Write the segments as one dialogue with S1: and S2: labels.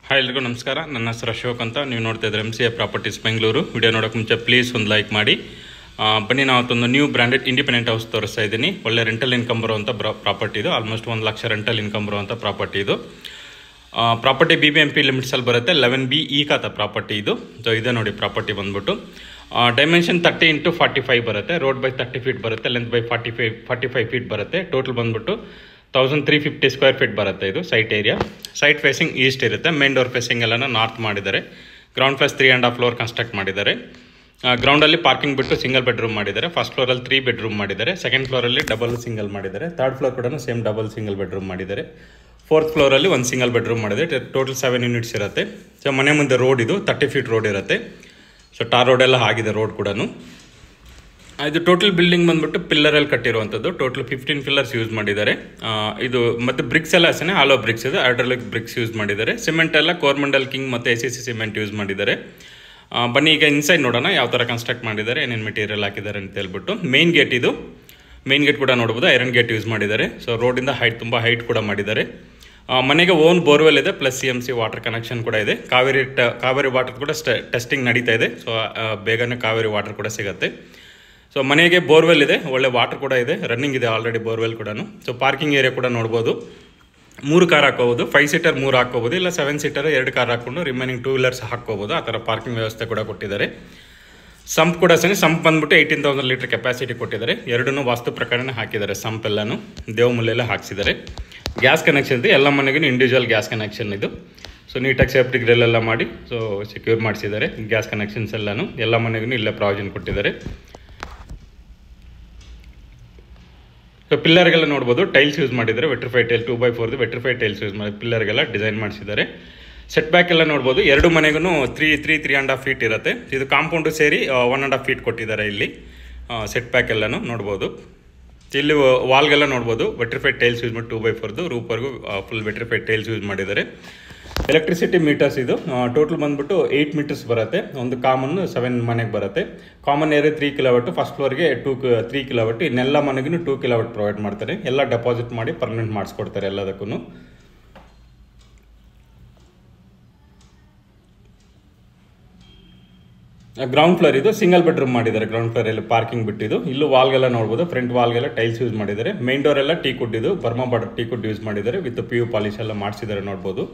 S1: Hi ಎಲ್ರಿಗೂ ನಮಸ್ಕಾರ. ನನ್ನ ಹೆಸರು ಅಶೋಕ್ ಅಂತ. ನೀವು ನೋಡ್ತಾ ಇದ್ರೆ MCA ಪ್ರಾಪರ್ಟೀಸ್ ಬೆಂಗಳೂರು. ವಿಡಿಯೋ ನೋಡೋಕೆ ಮುಂಚೆ ಪ್ಲೀಸ್ ಒಂದು ಲೈಕ್ ಮಾಡಿ. ಬನ್ನಿ, ನಾವು ಅವತ್ತೊಂದು ನ್ಯೂ ಬ್ರ್ಯಾಂಡೆಡ್ ಇಂಡಿಪೆಂಡೆಂಟ್ ಹೌಸ್ ತೋರಿಸ್ತಾ ಇದ್ದೀನಿ. ಒಳ್ಳೆ ರೆಂಟಲ್ ಇನ್ಕಮ್ ಬರುವಂಥ ಪ್ರಾಪರ್ಟಿ ಇದು. ಆಲ್ಮೋಸ್ಟ್ 1 ಲಕ್ಷ ರೆಂಟಲ್ ಇನ್ಕಮ್ ಬರುವಂಥ ಪ್ರಾಪರ್ಟಿ ಇದು. ಪ್ರಾಪರ್ಟಿ BBMP ಲಿಮಿಟ್ಸಲ್ಲಿ ಬರುತ್ತೆ. 11B ಈ ಖಾತಾ ಪ್ರಾಪರ್ಟಿ ಇದು. ಸೊ ಇದೆ ನೋಡಿ ಪ್ರಾಪರ್ಟಿ ಬಂದ್ಬಿಟ್ಟು. ಡೈಮೆನ್ಷನ್ 30 × 45 ಬರುತ್ತೆ. ರೋಡ್ ಬೈ 30 ಫೀಟ್ ಬರುತ್ತೆ. ಲೆಂತ್ ಬೈ 45 ಫೀಟ್ ಬರುತ್ತೆ. ಟೋಟಲ್ ಬಂದ್ಬಿಟ್ಟು 1350 ಸ್ಕ್ವೇರ್ ಫೀಟ್ ಬರುತ್ತೆ. ಇದು site area. Site facing East ಇರುತ್ತೆ. ಮೇನ್ ಡೋರ್ ಫೇಸಿಂಗ್ ಎಲ್ಲ ನಾರ್ತ್ ಮಾಡಿದ್ದಾರೆ. ಗ್ರೌಂಡ್ ಫ್ಲೋರ್ 3.5 ಫ್ಲೋರ್ ಕನ್ಸ್ಟ್ರಕ್ಟ್ ಮಾಡಿದ್ದಾರೆ. ಗ್ರೌಂಡಲ್ಲಿ ಪಾರ್ಕಿಂಗ್ ಬಿಟ್ಟು ಸಿಂಗಲ್ ಬೆಡ್ರೂಮ್ ಮಾಡಿದ್ದಾರೆ. ಫಸ್ಟ್ ಫ್ಲೋರಲ್ಲಿ 3 ಬೆಡ್ರೂಮ್ ಮಾಡಿದ್ದಾರೆ. ಸೆಕೆಂಡ್ ಫ್ಲೋರಲ್ಲಿ ಡಬಲ್ ಸಿಂಗಲ್ ಮಾಡಿದ್ದಾರೆ. ಥರ್ಡ್ ಫ್ಲೋರ್ ಕೂಡ ಸೇಮ್ ಡಬಲ್ ಸಿಂಗಲ್ ಬೆಡ್ರೂಮ್ ಮಾಡಿದ್ದಾರೆ. ಫೋರ್ತ್ ಫ್ಲೋರಲ್ಲಿ 1 ಸಿಂಗಲ್ ಬೆಡ್ರೂಮ್ ಮಾಡಿದೆ. ಟೋಟಲ್ 7 ಯೂನಿಟ್ಸ್ ಇರುತ್ತೆ. ಸೊ ಮನೆ ಮುಂದೆ ರೋಡ್ ಇದು 30 ಫೀಟ್ ರೋಡ್ ಇರುತ್ತೆ. ಸೊ ಟಾರ್ ರೋಡ್ ಎಲ್ಲ ಆಗಿದೆ ರೋಡ್ ಕೂಡ. ಇದು ಟೋಟಲ್ ಬಿಲ್ಡಿಂಗ್ ಬಂದ್ಬಿಟ್ಟು ಪಿಲ್ಲರಲ್ಲಿ ಕಟ್ಟಿರುವಂಥದ್ದು. ಟೋಟಲ್ 15 ಪಿಲ್ಲರ್ಸ್ ಯೂಸ್ ಮಾಡಿದ್ದಾರೆ. ಇದು ಮತ್ತು ಬ್ರಿಕ್ಸ್ ಎಲ್ಲ ಅಷ್ಟೇ ಹಾಲೋ ಬ್ರಿಕ್ಸ್ ಇದೆ. ಹೈಡ್ರಾಲಿಕ್ ಬ್ರಿಕ್ಸ್ ಯೂಸ್ ಮಾಡಿದ್ದಾರೆ. ಸಿಮೆಂಟ್ ಎಲ್ಲ ಕೋರ್ಮಂಡಲ್ ಕಿಂಗ್ ಮತ್ತು ACC ಸಿಮೆಂಟ್ ಯೂಸ್ ಮಾಡಿದ್ದಾರೆ. ಬನ್ನಿ ಈಗ ಇನ್ಸೈಡ್ ನೋಡೋಣ ಯಾವ ಥರ ಕನ್ಸ್ಟ್ರಕ್ಟ್ ಮಾಡಿದ್ದಾರೆ, ಏನೇನು ಮೆಟೀರಿಯಲ್ ಹಾಕಿದ್ದಾರೆ ಅಂತ ಹೇಳ್ಬಿಟ್ಟು. ಮೇನ್ ಗೇಟ್ ಇದು. ಮೇನ್ ಗೇಟ್ ಕೂಡ ನೋಡ್ಬೋದು, ಐರನ್ ಗೇಟ್ ಯೂಸ್ ಮಾಡಿದ್ದಾರೆ. ಸೊ ರೋಡಿಂದ ತುಂಬ ಹೈಟ್ ಕೂಡ ಮಾಡಿದ್ದಾರೆ. ಮನೆಗೆ ಓನ್ ಬೋರ್ವೆಲ್ ಇದೆ, ಪ್ಲಸ್ CMC ವಾಟರ್ ಕನೆಕ್ಷನ್ ಕೂಡ ಇದೆ. ಕಾವೇರಿ ವಾಟರ್ ಕೂಡ ಟೆಸ್ಟಿಂಗ್ ನಡೀತಾ ಇದೆ. ಸೊ ಬೇಗನೆ ಕಾವೇರಿ ವಾಟರ್ ಕೂಡ ಸಿಗುತ್ತೆ. ಸೊ ಮನೆಗೆ ಬೋರ್ವೆಲ್ ಇದೆ, ಒಳ್ಳೆ ವಾಟರ್ ಕೂಡ ಇದೆ, ರನ್ನಿಂಗ್ ಇದೆ ಆಲ್ರೆಡಿ ಬೋರ್ವೆಲ್ ಕೂಡ. ಸೊ ಪಾರ್ಕಿಂಗ್ ಏರಿಯಾ ಕೂಡ ನೋಡ್ಬೋದು. 3 ಕಾರ್ ಹಾಕೋಬೋದು. 5 ಸೀಟರ್ 3 ಹಾಕೋಬೋದು, ಇಲ್ಲ 7 ಸೀಟರ್ 2 ಕಾರ್ ಹಾಕ್ಕೊಂಡು ರಿಮೈನಿಂಗ್ 2 ವೀಲರ್ಸ್ ಹಾಕ್ಕೋಬೋದು. ಆ ಥರ ಪಾರ್ಕಿಂಗ್ ವ್ಯವಸ್ಥೆ ಕೂಡ ಕೊಟ್ಟಿದ್ದಾರೆ. ಸಂಪ್ ಕೂಡ ಸಂಪ್ ಬಂದ್ಬಿಟ್ಟು 18,000 ಲೀಟರ್ ಕೆಪಾಸಿಟಿ ಕೊಟ್ಟಿದ್ದಾರೆ. ಎರಡನ್ನೂ ವಾಸ್ತು ಪ್ರಕಾರನೇ ಹಾಕಿದ್ದಾರೆ. ಸಂಪ್ ಎಲ್ಲನೂ ದೇವಮೂಲೆಲ್ಲ ಹಾಕ್ಸಿದ್ದಾರೆ. ಗ್ಯಾಸ್ ಕನೆಕ್ಷನ್ ಇದೆ. ಎಲ್ಲ ಮನೆಗೂ ಇಂಡಿವಿಜುವಲ್ ಗ್ಯಾಸ್ ಕನೆಕ್ಷನ್ ಇದು. ಸೊ ನೀಟಾಗಿ ಸೇಫ್ಟಿ ಗ್ರಿಲ್ ಎಲ್ಲ ಮಾಡಿ ಸೊ ಸೆಕ್ಯೂರ್ ಮಾಡಿಸಿದ್ದಾರೆ. ಗ್ಯಾಸ್ ಕನೆಕ್ಷನ್ಸ್ ಎಲ್ಲನೂ ಎಲ್ಲ ಮನೆಗೂ ಇಲ್ಲೇ ಪ್ರಾವಿಷನ್ ಕೊಟ್ಟಿದ್ದಾರೆ. ಸೊ ಪಿಲ್ಲರ್ಗೆಲ್ಲ ನೋಡ್ಬೋದು ಟೈಲ್ಸ್ ಯೂಸ್ ಮಾಡಿದ್ದಾರೆ. Vitrified tile 2x4 vitrified tiles use ಮಾಡಿ ಪಿಲ್ಲರ್ಗೆಲ್ಲ ಡಿಸೈನ್ ಮಾಡಿಸಿದ್ದಾರೆ. ಸೆಟ್ ಬ್ಯಾಕ್ ಎಲ್ಲ ನೋಡ್ಬೋದು. ಎರಡು ಮನೆಗೂ 3.5 ಫೀಟ್ ಇರುತ್ತೆ. ಇದು ಕಾಂಪೌಂಡು ಸೇರಿ 1.5 ಫೀಟ್ ಕೊಟ್ಟಿದ್ದಾರೆ ಇಲ್ಲಿ. ಸೆಟ್ ಬ್ಯಾಕ್ ಎಲ್ಲನೂ ನೋಡ್ಬೋದು. ಇಲ್ಲಿ ವಾಲ್ಗೆಲ್ಲ ನೋಡ್ಬೋದು ವೆಟ್ರಿಫೈಡ್ ಟೈಲ್ಸ್ ಯೂಸ್ ಮಾಡಿ 2x4 ರೂಪ್ವರೆಗೂ ಫುಲ್ ವೆಟ್ರಿಫೈಡ್ ಟೈಲ್ಸ್ ಯೂಸ್ ಮಾಡಿದ್ದಾರೆ. ಎಲೆಕ್ಟ್ರಿಸಿಟಿ ಮೀಟರ್ಸ್ ಇದು ಟೋಟಲ್ ಬಂದ್ಬಿಟ್ಟು 8 ಮೀಟರ್ಸ್ ಬರುತ್ತೆ. ಒಂದು ಕಾಮನ್ 7 ಮನೆಗೆ ಬರುತ್ತೆ. ಕಾಮನ್ ಏರಿಯಾ 3 ಕಿಲೋವಾಟ್, ಫಸ್ಟ್ ಫ್ಲೋರ್ಗೆ 3 ಕಿಲೋವಾಟ್. ಇನ್ನೆಲ್ಲ ಮನೆಗೂ 2 ಕಿಲೋವಾಟ್ ಪ್ರೊವೈಡ್ ಮಾಡ್ತಾರೆ. ಎಲ್ಲ ಡೆಪಾಸಿಟ್ ಮಾಡಿ ಪರ್ಮನೆಂಟ್ ಮಾಡಿಸ್ಕೊಡ್ತಾರೆ ಎಲ್ಲದಕ್ಕೂ. ಗ್ರೌಂಡ್ ಫ್ಲೋರ್ ಇದು ಸಿಂಗಲ್ ಬೆಡ್ರೂಮ್ ಮಾಡಿದ್ದಾರೆ. ಗ್ರೌಂಡ್ ಫ್ಲೋರ್ ಅಲ್ಲಿ ಪಾರ್ಕಿಂಗ್ ಬಿಟ್ಟಿದ್ದು. ಇಲ್ಲೂ ವಾಲ್ಗೆಲ್ಲ ನೋಡ್ಬೋದು. ಫ್ರಂಟ್ ವಾಲ್ಗೆಲ್ಲ ಟೈಲ್ಸ್ ಯೂಸ್ ಮಾಡಿದ್ದಾರೆ. ಮೇನ್ ಡೋರ್ ಎಲ್ಲ ಟೀಕುಡ್ ಇದು ಬರ್ಮಾ ಬಾರ್ಡರ್ ಟೀಕುಡ್ ಯೂಸ್ ಮಾಡಿದ್ದಾರೆ. ವಿತ್ PU ಪಾಲಿಶ್ ಎಲ್ಲ ಮಾಡಿಸಿದ್ದಾರೆ ನೋಡ್ಬೋದು.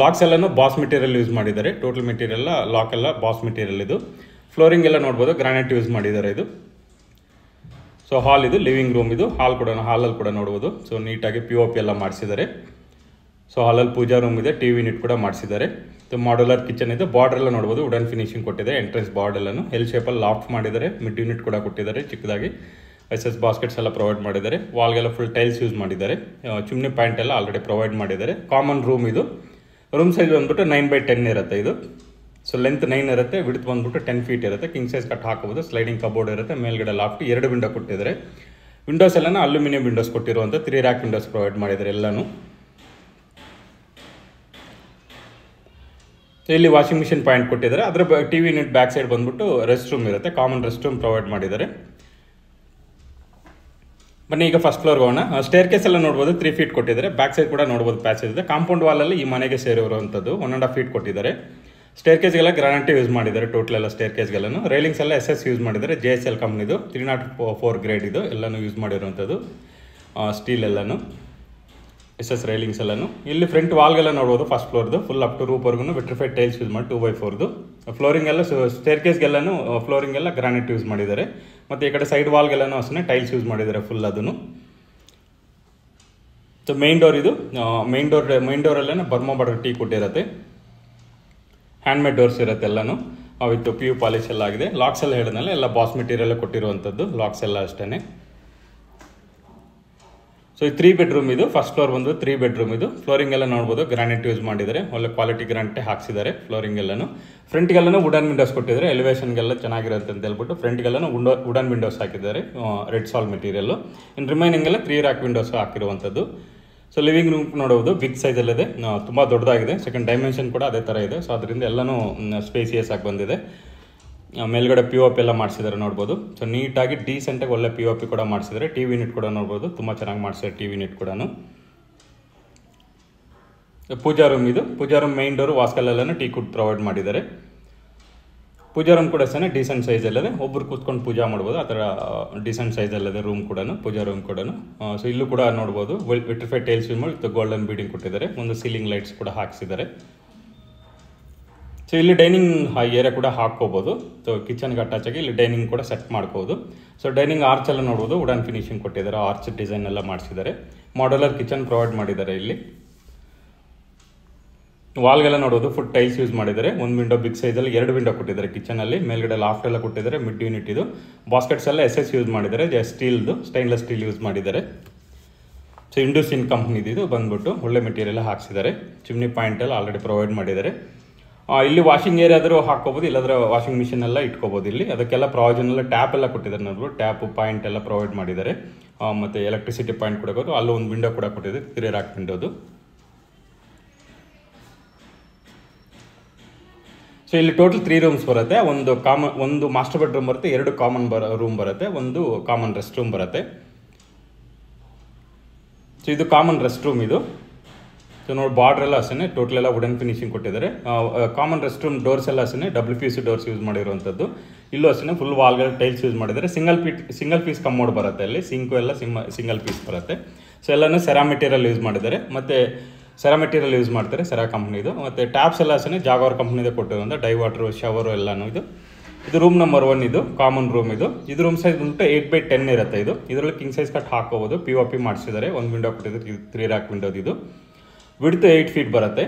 S1: ಲಾಕ್ಸ್ ಎಲ್ಲನೂ ಬಾಸ್ ಮೆಟೀರಿಯಲ್ ಯೂಸ್ ಮಾಡಿದ್ದಾರೆ. ಟೋಟಲ್ ಮೆಟೀರಿಯಲ್ ಲಾಕ್ ಎಲ್ಲ ಬಾಸ್ ಮೆಟೀರಿಯಲ್ ಇದು. ಫ್ಲೋರಿಂಗ್ ಎಲ್ಲ ನೋಡ್ಬೋದು ಗ್ರಾನೈಟ್ ಯೂಸ್ ಮಾಡಿದ್ದಾರೆ ಇದು. ಸೊ ಹಾಲ್ ಇದು ಲಿವಿಂಗ್ ರೂಮ್ ಇದು. ಹಾಲಲ್ಲಿ ಕೂಡ ನೋಡ್ಬೋದು. ಸೊ ನೀಟಾಗಿ POP ಎಲ್ಲ ಮಾಡಿಸಿದ್ದಾರೆ. ಸೊ ಹಾಲಲ್ಲಿ ಪೂಜಾ ರೂಮ್ ಇದೆ. TV ಯೂನಿಟ್ ಕೂಡ ಮಾಡಿಸಿದ್ದಾರೆ. ಸೊ ಮಾಡ್ಯುಲರ್ ಕಿಚನ್ ಇದೆ. ಬಾರ್ಡರ್ ಎಲ್ಲ ನೋಡ್ಬೋದು ವುಡನ್ ಫಿನಿಶಿಂಗ್ ಕೊಟ್ಟಿದೆ. ಎಂಟ್ರೆನ್ಸ್ ಬಾರ್ಡ್ ಎಲ್ಲನೂ ಎಲ್ ಶೇಪಲ್ಲಿ ಲಾಫ್ಟ್ ಮಾಡಿದ್ದಾರೆ. ಮಿಡ್ ಯೂನಿಟ್ ಕೂಡ ಕೊಟ್ಟಿದ್ದಾರೆ ಚಿಕ್ಕದಾಗಿ. SS ಬಾಸ್ಕೆಟ್ಸ್ ಎಲ್ಲ ಪ್ರೊವೈಡ್ ಮಾಡಿದ್ದಾರೆ. ವಾಲ್ಗೆಲ್ಲ ಫುಲ್ ಟೈಲ್ಸ್ ಯೂಸ್ ಮಾಡಿದ್ದಾರೆ. ಚಿಮ್ನಿ ಪಾಯಿಂಟ್ ಎಲ್ಲ ಆಲ್ರೆಡಿ ಪ್ರೊವೈಡ್ ಮಾಡಿದ್ದಾರೆ. ಕಾಮನ್ ರೂಮ್ ಇದು. ರೂಮ್ ಸೈಜ್ ಬಂದ್ಬಿಟ್ಟು 9x10 ಇರುತ್ತೆ ಇದು. ಸೊ ಲೆಂತ್ 9 ಇರುತ್ತೆ. ವಿಡ್ತ್ ಬಂದ್ಬಿಟ್ಟು 10 ಫೀಟ್ ಇರುತ್ತೆ. ಕಿಂಗ್ ಸೈಜ್ ಕಟ್ ಹಾಕೋಬೋದು. ಸ್ಲೈಡಿಂಗ್ ಕಬೋರ್ಡ್ ಇರುತ್ತೆ. ಮೇಲ್ಗಡೆ ಲಾಫ್ಟ್ 2 ವಿಂಡೋ ಕೊಟ್ಟಿದ್ದಾರೆ. ವಿಂಡೋಸ್ ಎಲ್ಲನೂ ಅಲ್ಯೂಮಿನಿಯಂ ವಿಂಡೋಸ್ ಕೊಟ್ಟಿರುವಂಥ 3 ರ್ಯಾಕ್ ವಿಂಡೋಸ್ ಪ್ರೊವೈಡ್ ಮಾಡಿದ್ದಾರೆ ಎಲ್ಲನೂ. ಸೊ ಇಲ್ಲಿ ವಾಷಿಂಗ್ ಮಿಷಿನ್ ಪಾಯಿಂಟ್ ಕೊಟ್ಟಿದ್ದಾರೆ. ಅದರ TV ಯೂನಿಟ್ ಬ್ಯಾಕ್ ಸೈಡ್ ಬಂದ್ಬಿಟ್ಟು ರೆಸ್ಟ್ ರೂಮ್ ಇರುತ್ತೆ. ಕಾಮನ್ ರೆಸ್ಟ್ ರೂಮ್ ಪ್ರೊವೈಡ್ ಮಾಡಿದ್ದಾರೆ. ಬನ್ನಿ ಈಗ ಫಸ್ಟ್ ಫ್ಲೋರ್ಗೆ ಹೋಗೋಣ. ಸ್ಟೇರ್ ಕೇಸ್ ಎಲ್ಲ ನೋಡ್ಬೋದು 3 ಫೀಟ್ ಕೊಟ್ಟಿದ್ದಾರೆ. ಬ್ಯಾಕ್ ಸೈಡ್ ಕೂಡ ನೋಡ್ಬೋದು ಪ್ಯಾಸೇಜ್ ಇದೆ. ಕಾಂಪೌಂಡ್ ವಾಲಲ್ಲಿ ಈ ಮನೆಗೆ ಸೇರಿರುವಂಥದ್ದು 1.5 ಫೀಟ್ ಕೊಟ್ಟಿದ್ದಾರೆ. ಸ್ಟೇರ್ ಕೇಸ್ಗೆಲ್ಲ ಗ್ರಾನೈಟ್ ಯೂಸ್ ಮಾಡಿದ್ದಾರೆ. ಟೋಟಲ್ ಎಲ್ಲ ಸ್ಟೇರ್ ಕೇಸ್ಗೆಲ್ಲೂ ರೈಲಿಂಗ್ಸ್ ಎಲ್ಲ SS ಯೂಸ್ ಮಾಡಿದ್ದಾರೆ. JSL ಕಂಪ್ನಿದು 304 ಗ್ರೇಡ್ ಇದು. ಎಲ್ಲನೂ ಯೂಸ್ ಮಾಡಿರುವಂಥದ್ದು ಸ್ಟೀಲ್ ಎಲ್ಲನೂ SS ರೈಲಿಂಗ್ಸ್ ಎಲ್ಲನೂ. ಇಲ್ಲಿ ಫ್ರಂಟ್ ವಾಲ್ಗೆಲ್ಲ ನೋಡ್ಬೋದು ಫಸ್ಟ್ ಫ್ಲೋರ್ದು ಫುಲ್ ಅಪ್ ಟು ರೂಪ್ವರೆಗೂ ವೆಟ್ರಿಫೈಡ್ ಟೈಲ್ಸ್ ಯೂಸ್ ಮಾಡಿ 2x4 ಫ್ಲೋರಿಂಗ್ ಎಲ್ಲ ಸ್ಟೇರ್ ಕೇಸ್ಗೆಲ್ಲನೂ ಫ್ಲೋರಿಂಗ್ ಎಲ್ಲ ಗ್ರಾನೈಟ್ ಯೂಸ್ ಮಾಡಿದ್ದಾರೆ. ಮತ್ತು ಈ ಕಡೆ ಸೈಡ್ ವಾಲ್ಗೆಲ್ಲನೂ ಅಷ್ಟೇ ಟೈಲ್ಸ್ ಯೂಸ್ ಮಾಡಿದ್ದಾರೆ ಫುಲ್ ಅದನ್ನು. ಸೊ ಮೈನ್ ಡೋರ್ ಇದು. ಮೈನ್ ಡೋರಲ್ಲೇ ಬರ್ಮಾ ಬಾರ್ಡರ್ ಟೀ ಕೊಟ್ಟಿರುತ್ತೆ. ಹ್ಯಾಂಡ್ಮೇಡ್ ಡೋರ್ಸ್ ಇರುತ್ತೆ ಎಲ್ಲನೂ ವಿತ್ PU ಪಾಲಿಶ್ ಎಲ್ಲ ಆಗಿದೆ. ಲಾಕ್ಸ್ ಎಲ್ಲ ಹೇಳಿದ್ನಲ್ಲ ಎಲ್ಲ ಬಾಸ್ ಮೆಟೀರಿಯಲ್ ಕೊಟ್ಟಿರುವಂಥದ್ದು. ಲಾಕ್ಸ್ ಎಲ್ಲ ಅಷ್ಟೇ. ಸೊ ಈ 3 ಬೆಡ್ರೂಮ್ ಇದು. ಫಸ್ಟ್ ಫ್ಲೋರ್ ಬಂದು 3 ಬೆಡ್ರೂಮ್ ಇದು. ಫ್ಲೋರಿಂಗ್ ಎಲ್ಲ ನೋಡ್ಬೋದು ಗ್ರಾನೈಟ್ ಯೂಸ್ ಮಾಡಿದ್ದಾರೆ. ಒಳ್ಳೆ ಕ್ವಾಲಿಟಿ ಗ್ರಾನೈಟ್ ಹಾಕ್ಸಿದ್ದಾರೆ. ಫ್ಲೋರಿಂಗ್ ಎಲ್ಲನೂ ಫ್ರಂಟ್ಗೆಲ್ಲನೂ ವುಡನ್ ವಿಂಡೋಸ್ ಕೊಟ್ಟಿದ್ದಾರೆ. ಎಲಿವೇಷನ್ಗೆಲ್ಲ ಚೆನ್ನಾಗಿರುತ್ತೆ ಅಂತ ಹೇಳ್ಬಿಟ್ಟು ಫ್ರಂಟ್ಗೆಲ್ಲನೂ ವುಡನ್ ವಿಂಡೋಸ್ ಹಾಕಿದ್ದಾರೆ. Red sal material. ಇನ್ನು ರಿಮೈನಿಂಗ್ ಎಲ್ಲ 3 ರ್ಯಾಕ್ ವಿಂಡೋಸ್ ಹಾಕಿರುವಂಥದ್ದು. ಸೊ ಲಿವಿಂಗ್ ರೂಮ್ ನೋಡಬಹುದು ಬಿಗ್ ಸೈಜಲ್ಲಿದೆ, ತುಂಬ ದೊಡ್ಡದಾಗಿದೆ. ಸೆಕೆಂಡ್ ಡೈಮೆನ್ಷನ್ ಕೂಡ ಅದೇ ಥರ ಇದೆ. ಸೊ ಅದರಿಂದ ಎಲ್ಲನೂ ಸ್ಪೇಸಿಯಸ್ ಆಗಿ ಬಂದಿದೆ. ಮೇಲ್ಗಡೆ POP ಎಲ್ಲ ಮಾಡಿಸಿದ್ದಾರೆ ನೋಡ್ಬೋದು. ಸೊ ನೀಟಾಗಿ ಡೀಸೆಂಟಾಗಿ ಒಳ್ಳೆ POP ಕೂಡ ಮಾಡಿಸಿದ್ದಾರೆ. TV ಯೂನಿಟ್ ಕೂಡ ನೋಡ್ಬೋದು ತುಂಬ ಚೆನ್ನಾಗಿ ಮಾಡಿಸಿದ್ದಾರೆ. TV ಯೂನಿಟ್ ಕೂಡ ಪೂಜಾ ರೂಮ್ ಇದು. ಪೂಜಾ ರೂಮ್ ಮೈನ್ ಡೋರು ವಾಸ್ಕಲ್ಲೆಲ್ಲ ಟೀ ಕುಡ್ ಪ್ರೊವೈಡ್ ಮಾಡಿದ್ದಾರೆ. ಪೂಜಾ ರೂಮ್ ಕೂಡ ಸಹ ಡೀಸೆಂಟ್ ಸೈಜಲ್ಲದೆ ಒಬ್ಬರು ಕೂತ್ಕೊಂಡು ಪೂಜಾ ಮಾಡ್ಬೋದು, ಆ ಥರ ಡೀಸೆಂಟ್ ಸೈಜಲ್ಲದೆ ರೂಮ್ ಕೂಡ, ಪೂಜಾ ರೂಮ್ ಕೂಡ. ಸೊ ಇಲ್ಲೂ ಕೂಡ ನೋಡ್ಬೋದು vitrified tiles with golden breeding ಕೊಟ್ಟಿದ್ದಾರೆ. ಒಂದು ಸೀಲಿಂಗ್ ಲೈಟ್ಸ್ ಕೂಡ ಹಾಕ್ಸಿದ್ದಾರೆ. ಸೊ ಇಲ್ಲಿ ಡೈನಿಂಗ್ ಏರಿಯಾ ಕೂಡ ಹಾಕ್ಕೋಬೋದು. ಸೊ ಕಿಚನ್ಗೆ ಅಟ್ಯಾಚ್ ಆಗಿ ಇಲ್ಲಿ ಡೈನಿಂಗ್ ಕೂಡ ಸೆಟ್ ಮಾಡ್ಕೋಬೋದು. ಸೊ ಡೈನಿಂಗ್ ಆರ್ಚ್ ಎಲ್ಲ ನೋಡ್ಬೋದು, ವುಡನ್ ಫಿನಿಶಿಂಗ್ ಕೊಟ್ಟಿದ್ದಾರೆ, ಆರ್ಚ್ ಡಿಸೈನ್ ಎಲ್ಲ ಮಾಡಿಸಿದ್ದಾರೆ. ಮಾಡ್ಯುಲರ್ ಕಿಚನ್ ಪ್ರೊವೈಡ್ ಮಾಡಿದ್ದಾರೆ. ಇಲ್ಲಿ ವಾಲ್ಗೆಲ್ಲ ನೋಡೋದು ಫುಡ್ ಟೈಲ್ಸ್ ಯೂಸ್ ಮಾಡಿದ್ದಾರೆ. ಒಂದು ವಿಂಡೋ ಬಿಗ್ ಸೈಜಲ್ಲಿ 2 ವಿಂಡೋ ಕೊಟ್ಟಿದ್ದಾರೆ ಕಿಚನಲ್ಲಿ. ಮೇಲ್ಗಡೆ ಲಾಫ್ಟ್ ಎಲ್ಲ ಕೊಟ್ಟಿದ್ದಾರೆ. ಮಿಡ್ ಯೂನಿಟ್ ಇದು. ಬಾಸ್ಕೆಟ್ಸ್ ಎಲ್ಲ SS ಯೂಸ್ ಮಾಡಿದ್ದಾರೆ, ಸ್ಟೀಲ್ದು ಸ್ಟೈನ್ಲೆಸ್ ಸ್ಟೀಲ್ ಯೂಸ್ ಮಾಡಿದ್ದಾರೆ. ಸೊ ಇಂಡೋಸಿನ್ ಕಂಪ್ನಿದು ಇದು ಬಂದ್ಬಿಟ್ಟು ಒಳ್ಳೆ ಮೆಟೀರಿಯಲ್ ಹಾಕ್ಸಿದ್ದಾರೆ. ಚಿಮ್ನಿ ಪಾಯಿಂಟ್ ಎಲ್ಲ ಆಲ್ರೆಡಿ ಪ್ರೊವೈಡ್ ಮಾಡಿದ್ದಾರೆ. ಇಲ್ಲಿ ವಾಷಿಂಗ್ ಏರಿಯಾ ಆದರೂ ಹಾಕ್ಕೋಬೋದು, ಇಲ್ಲಾಂದ್ರೆ ವಾಷಿಂಗ್ ಮಿಷಿನ್ ಎಲ್ಲ ಇಟ್ಕೋಬೋದು. ಇಲ್ಲಿ ಅದಕ್ಕೆಲ್ಲ ಪ್ರಾವಿಷನ್ ಎಲ್ಲ ಟ್ಯಾಪ್ ಎಲ್ಲ ಕೊಟ್ಟಿದ್ದಾರೆ. ನೋಡ್ಬೋದು ಟ್ಯಾಪ್ ಪಾಯಿಂಟ್ ಎಲ್ಲ ಪ್ರೊವೈಡ್ ಮಾಡಿದ್ದಾರೆ. ಮತ್ತು ಎಲೆಕ್ಟ್ರಿಸಿಟಿ ಪಾಯಿಂಟ್ ಕೂಡ ಕೊಟ್ಟು ಅಲ್ಲೂ ಒಂದು ವಿಂಡೋ ಕೂಡ ಕೊಟ್ಟಿದ್ದಾರೆ, 3 ರಾಕ್ ವಿಂಡೋದು. ಸೊ ಇಲ್ಲಿ ಟೋಟಲ್ 3 ರೂಮ್ಸ್ ಬರುತ್ತೆ. ಒಂದು ಮಾಸ್ಟರ್ ಬೆಡ್ರೂಮ್ ಬರುತ್ತೆ, 2 ಕಾಮನ್ ರೂಮ್ ಬರುತ್ತೆ, ಒಂದು ಕಾಮನ್ ರೆಸ್ಟ್ ರೂಮ್ ಬರುತ್ತೆ. ಸೊ ಇದು ಕಾಮನ್ ರೆಸ್ಟ್ ರೂಮ್ ಇದು. ಸೊ ನೋಡಿ ಬಾರ್ಡ್ರ್ ಎಲ್ಲ ಅಷ್ಟೇ ಟೋಟಲ್ ಎಲ್ಲ ವುಡನ್ ಫಿನಿಶಿಂಗ್ ಕೊಟ್ಟಿದ್ದಾರೆ. ಕಾಮನ್ ರೆಸ್ಟ್ ರೂಮ್ ಡೋರ್ಸ್ ಎಲ್ಲ ಅಷ್ಟೇ WPC ಡೋರ್ಸ್ ಯೂಸ್ ಮಾಡಿರುವಂಥದ್ದು. ಇಲ್ಲೂ ಅಷ್ಟೇ ಫುಲ್ ವಾಲ್ಗಳು ಟೈಲ್ಸ್ ಯೂಸ್ ಮಾಡಿದ್ದಾರೆ. ಸಿಂಗಲ್ ಪೀಸ್ ಕಮ್ಮೋಡ್ ಬರುತ್ತೆ. ಅಲ್ಲಿ ಸಿಂಕು ಎಲ್ಲ ಸಿಂಗಲ್ ಪೀಸ್ ಬರುತ್ತೆ. ಸೊ ಎಲ್ಲನೂ ಸೆರಾ ಮೆಟೀರಿಯಲ್ ಯೂಸ್ ಮಾಡಿದ್ದಾರೆ. ಮತ್ತು ಸೆರಾ ಮೆಟೀರಿಯಲ್ ಯೂಸ್ ಮಾಡ್ತಾರೆ, ಸೆರಾ ಕಂಪ್ನಿದು. ಮತ್ತು ಟ್ಯಾಪ್ಸ್ ಎಲ್ಲ ಅಷ್ಟೇ ಜಾಗವರ್ ಕಂಪ್ನಿದೆ ಕೊಟ್ಟಿರುವಂಥ ಡೈವಾಟ್ರು, ಶವರು ಎಲ್ಲನೂ ಇದು ರೂಮ್ ನಂಬರ್ 1 ಇದು ಕಾಮನ್ ರೂಮ್ ಇದು. ರೂಮ್ ಸೈಜ್ ಬಂದ್ಬಿಟ್ಟು 8x10 ಇರುತ್ತೆ. ಇದರಲ್ಲಿ ಕಿಂಗ್ ಸೈಜ್ ಕಟ್ ಹಾಕೋಬೋದು. POP ಮಾಡಿಸಿದ್ದಾರೆ. ಒಂದು ವಿಂಡೋ ಕೊಟ್ಟಿದ್ದಾರೆ, 3 ರಾಕ್ ವಿಂಡೋದು. ಇದು ವಿಡ್ತ್ 8 ಫೀಟ್ ಬರುತ್ತೆ.